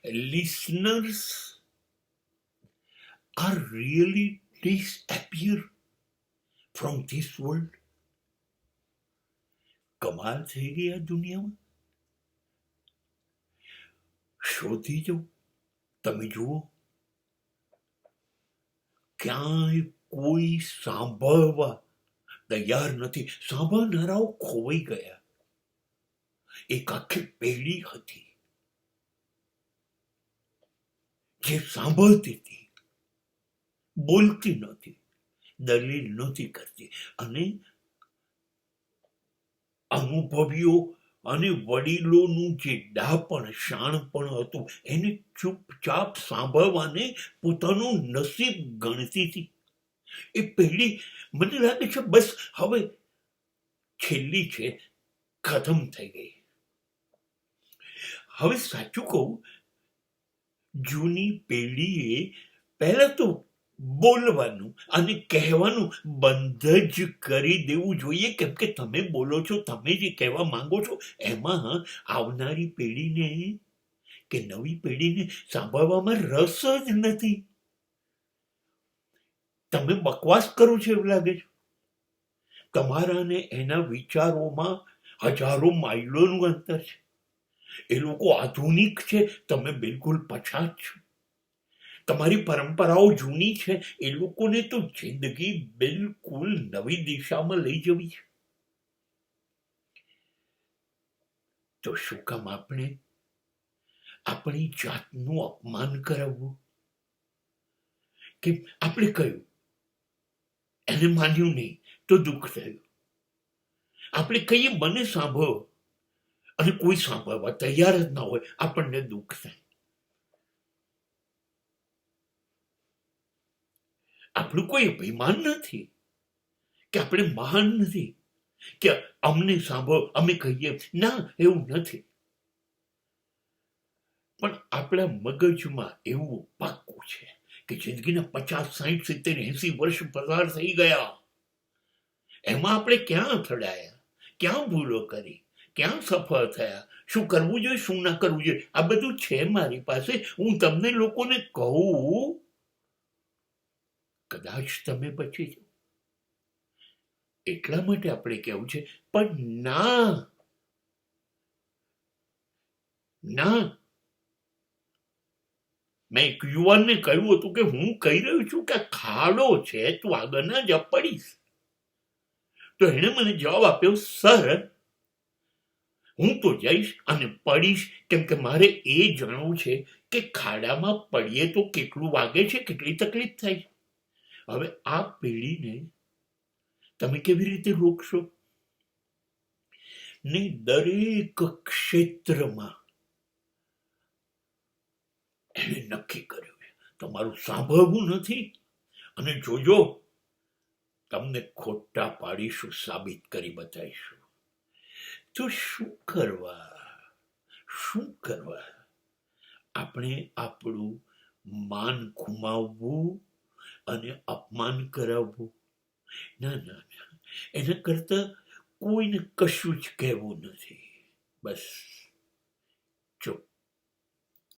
listeners are really disappear from this world. કમાલ થઈ ગઈ આ દુનિયામાં. શોધી જો, તમે જુઓ, ક્યાંય કોઈ સાંભળવા તૈયાર નથી. સાંભળનારાઓ ખોવાઈ ગયા. એક આખી પેઢી હતી જે સાંભળતી હતી, બોલતી નહોતી, દલીલ નહોતી કરતી, અને અનુભવીઓ અને વડીલોનું જે ડાપણ શાણપણ હતું એને ચૂપચાપ સાંભળવાને પોતાનું નસીબ ગણતી હતી. એ પેઢી મને લાગે છે બસ હવે છેલ્લી છે, ખતમ થઈ ગઈ. હવે સાચું કહું, જૂની પેઢીએ પહેલા તો બોલવાનું અને કહેવાનું બંધ જ કરી દેવું જોઈએ, કેમ કે તમે બોલો છો, તમે જે કહેવા માંગો છો એમાં આવનારી પેઢીને કે નવી પેઢીને સાંભળવામાં રસ જ નથી. તમે બકવાસ કરો છો એવું લાગે છે. તમારા ને એના વિચારોમાં હજારો માઇલોનું અંતર છે. એ લોકો આધુનિક છે, તમે બિલકુલ પછાત છો. તમારી પરંપરાઓ જૂની છે, એ લોકોને તો જિંદગી બિલકુલ નવી દિશામાં લઈ જવી છે. તો શું કામ આપણે આપણી જાતનું અપમાન કરાવવું? કે આપણે કહ્યું, એને માન્યું નહીં તો દુઃખ થયું. આપણે કહીએ મને સાંભળો અને કોઈ સાંભળવા તૈયાર જ ના હોય, આપણને દુઃખ થાય. આપણું કોઈ અભિમાન નથી કે આપણે મહાન નથી કે અમને સાંભળો, અમે કહીએ ના, એવું નથી. પણ આપણા મગજમાં એવું પાક્કું છે કે જિંદગીના 50, 60, 70, 80 વર્ષ પસાર થઈ ગયા, એમાં આપણે ક્યાં અથડાયા, ક્યાં ભૂલો કરી, ક્યાં સફળ થયા, શું કરવું જોઈએ, શું ના કરવું જોઈએ, આ બધું છે મારી પાસે. હું તમને લોકોને કહું, કદાચ તમે બચી જાઓ. એટલા માટે આપણે કહેવું છે. પણ ના ના, મેં એક યુવાનને કહ્યું હતું કે હું કહી રહ્યો છું કે ખાડો છે, તું આગળ ના જા, પડીશ. તો એણે મને જવાબ આપ્યો, સર હું તો જઈશ અને પડીશ, કેમ કે મારે એ જાણવું છે કે ખાડામાં પડીએ તો કેટલું વાગે છે, કેટલી તકલીફ થાય છે. હવે આ પેઢીને તમે કેવી રીતે રોકશો? ને દરેક ક્ષેત્રમાં એને નક્કી કર્યું તમારું સાંભળવું નથી, અને જોજો તમને ખોટા પાડીશું, સાબિત કરી બતાવીશું. તો શું કરવા? આપણે આપણું માન ગુમાવવું અને અપમાન કરાવવું? ના ના ના, એના કરતા કોઈને કશું જ કહેવું નથી. બસ ચૂપ.